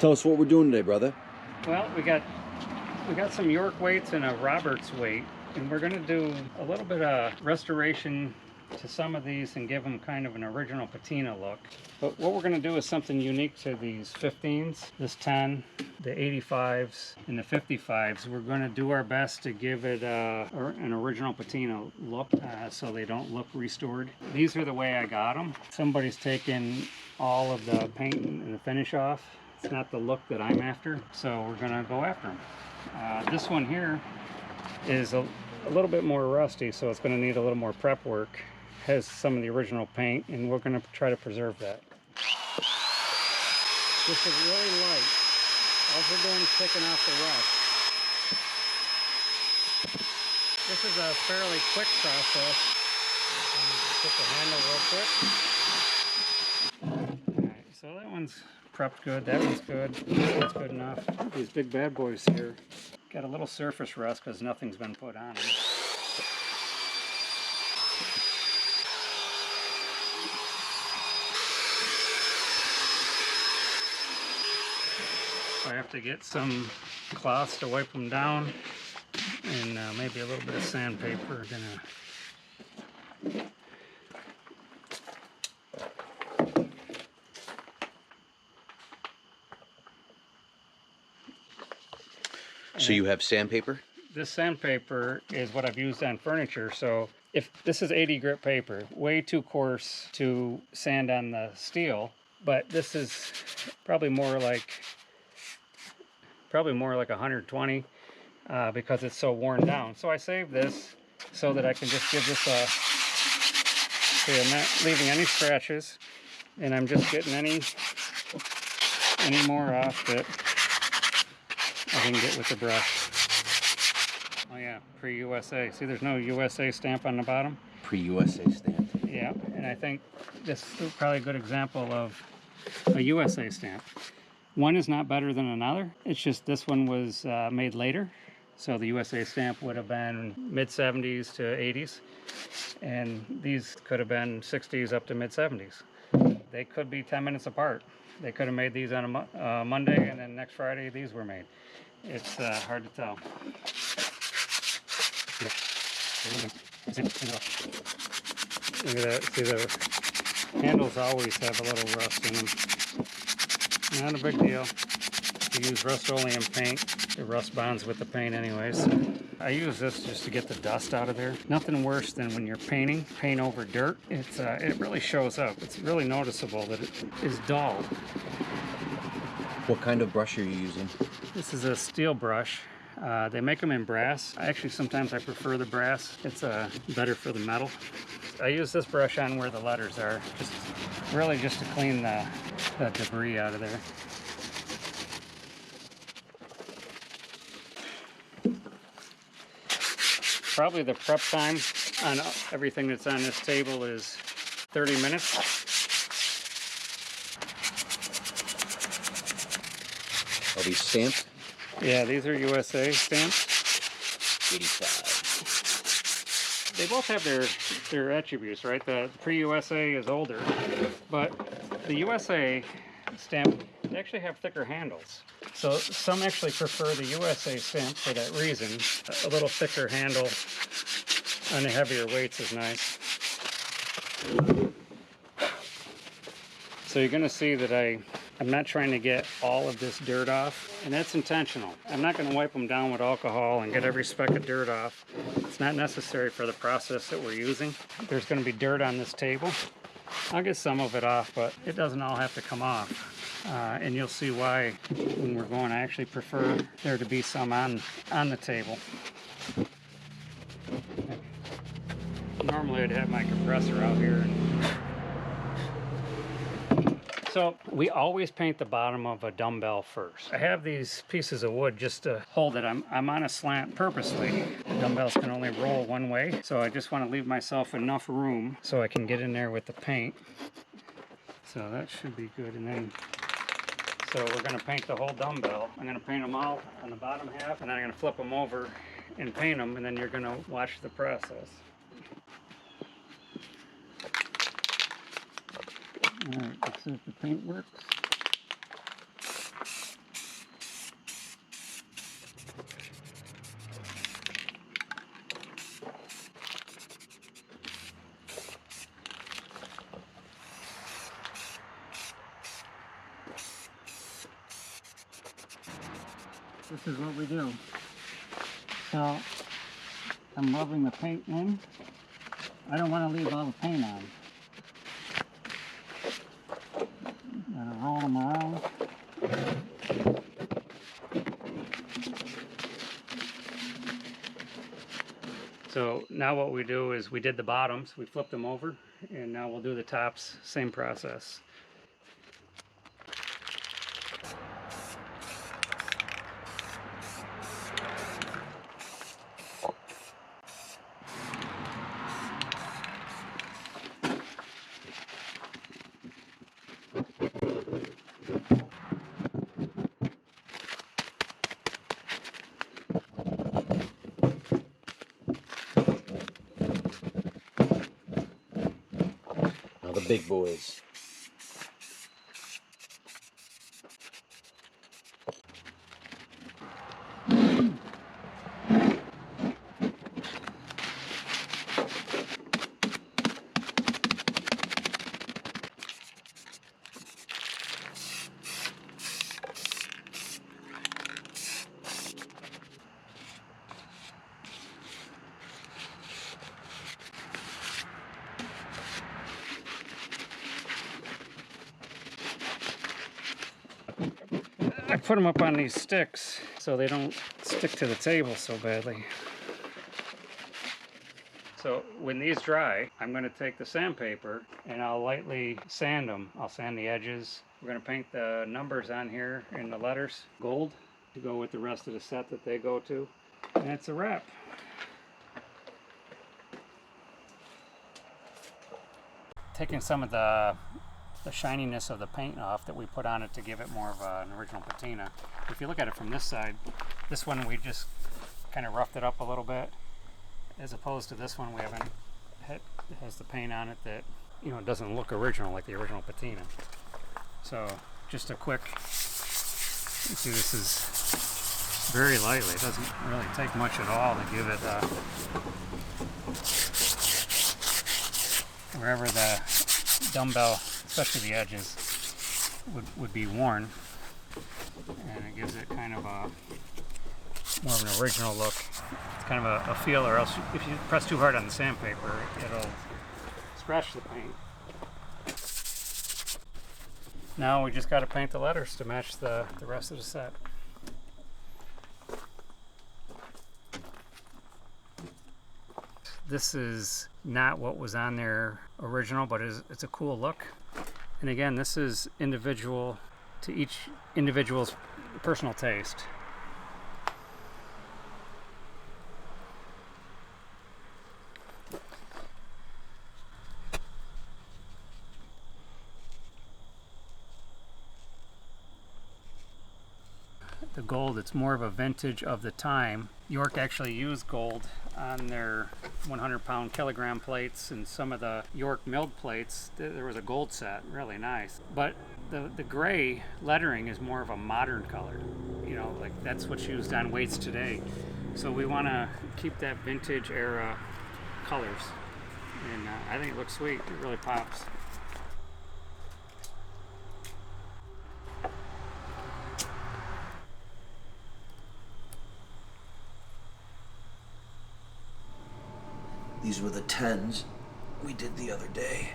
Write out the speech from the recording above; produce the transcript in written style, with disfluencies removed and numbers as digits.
Tell us what we're doing today, brother. Well, we got some York weights and a Roberts weight, and we're going to do a little bit of restoration to some of these and give them kind of an original patina look. But what we're going to do is something unique to these 15s, this 10, the 85s, and the 55s. We're going to do our best to give it an original patina look so they don't look restored. These are the way I got them. Somebody's taken all of the paint and the finish off. It's not the look that I'm after, so we're going to go after them. This one here is a little bit more rusty, so it's going to need a little more prep work. Has some of the original paint, and we're going to try to preserve that. This is really light. All we're doing is taking off the rust. This is a fairly quick process. Get the handle real quick. Alright, so that one's prepped good, that one's good, that's good enough. These big bad boys here got a little surface rust because nothing's been put on them. I have to get some cloths to wipe them down, and maybe a little bit of sandpaper. So you have sandpaper? This sandpaper is what I've used on furniture. So if this is 80 grit paper, way too coarse to sand on the steel, but this is probably more like 120 because it's so worn down. So I saved this so that I can just give this a, see, I'm not leaving any scratches, and I'm just getting any more off that I can get with the brush. Oh yeah, pre-USA. See, there's no USA stamp on the bottom. Pre-USA stamp. Yeah, and I think this is probably a good example of a USA stamp. One is not better than another. It's just this one was made later. So the USA stamp would have been mid-70s to 80s. And these could have been 60s up to mid-70s. They could be 10 minutes apart. They could have made these on a Monday, and then next Friday these were made. It's hard to tell. Look at that. See, the handles always have a little rust in them. Not a big deal. You use Rust-Oleum paint. The rust bonds with the paint anyways. I use this just to get the dust out of there. Nothing worse than when you're paint over dirt. It really shows up. It's really noticeable that it is dull. What kind of brush are you using? This is a steel brush. They make them in brass. Actually, sometimes I prefer the brass. It's better for the metal. I use this brush on where the letters are, really just to clean the debris out of there. Probably the prep time on everything that's on this table is 30 minutes. Are these stamped? Yeah, these are USA stamps. 85. They both have their attributes, right? The pre-USA is older, but the USA stamp, they actually have thicker handles. So some actually prefer the USA stamp for that reason. A little thicker handle on the heavier weights is nice. So you're going to see that I'm not trying to get all of this dirt off, and that's intentional. I'm not going to wipe them down with alcohol and get every speck of dirt off. It's not necessary for the process that we're using. There's going to be dirt on this table. I'll get some of it off, but it doesn't all have to come off. And you'll see why when we're going. I actually prefer there to be some on the table. Normally I'd have my compressor out here. So we always paint the bottom of a dumbbell first. I have these pieces of wood just to hold it. I'm on a slant purposely. The dumbbells can only roll one way, so I just want to leave myself enough room so I can get in there with the paint. So that should be good. And then, so we're going to paint the whole dumbbell. I'm going to paint them all on the bottom half, and then I'm going to flip them over and paint them, and then you're going to watch the process. Alright, let's see if the paint works. this is what we do. So I'm rubbing the paint in. I don't want to leave all the paint on. Gotta roll them around. So now what we do is we did the bottoms, we flipped them over, and now we'll do the tops, same process. The big boys. I put them up on these sticks so they don't stick to the table so badly. So when these dry, I'm going to take the sandpaper and I'll lightly sand them. I'll sand the edges. We're going to paint the numbers on here and the letters gold to go with the rest of the set that they go to. And it's a wrap. Taking some of the shininess of the paint off that we put on it to give it more of an original patina. If you look at it from this side, this one we just kind of roughed it up a little bit, as opposed to this one we haven't it has the paint on it that, you know, it doesn't look original like the original patina. So just a quick, you see this is very lightly, it doesn't really take much at all to give it wherever the dumbbell, especially the edges, would be worn, and it gives it kind of a more of an original look. It's kind of a feel, or else if you press too hard on the sandpaper, it'll scratch the paint. Now we just got to paint the letters to match the rest of the set. This is not what was on there original, but it's a cool look. And again, this is individual to each individual's personal taste. The gold, it's more of a vintage of the time. York actually used gold on their 100-pound kilogram plates, and some of the York milled plates, there was a gold set, really nice. But the gray lettering is more of a modern color. You know, like that's what's used on weights today. So we want to keep that vintage era colors. And I think it looks sweet, it really pops. These were the 10s we did the other day.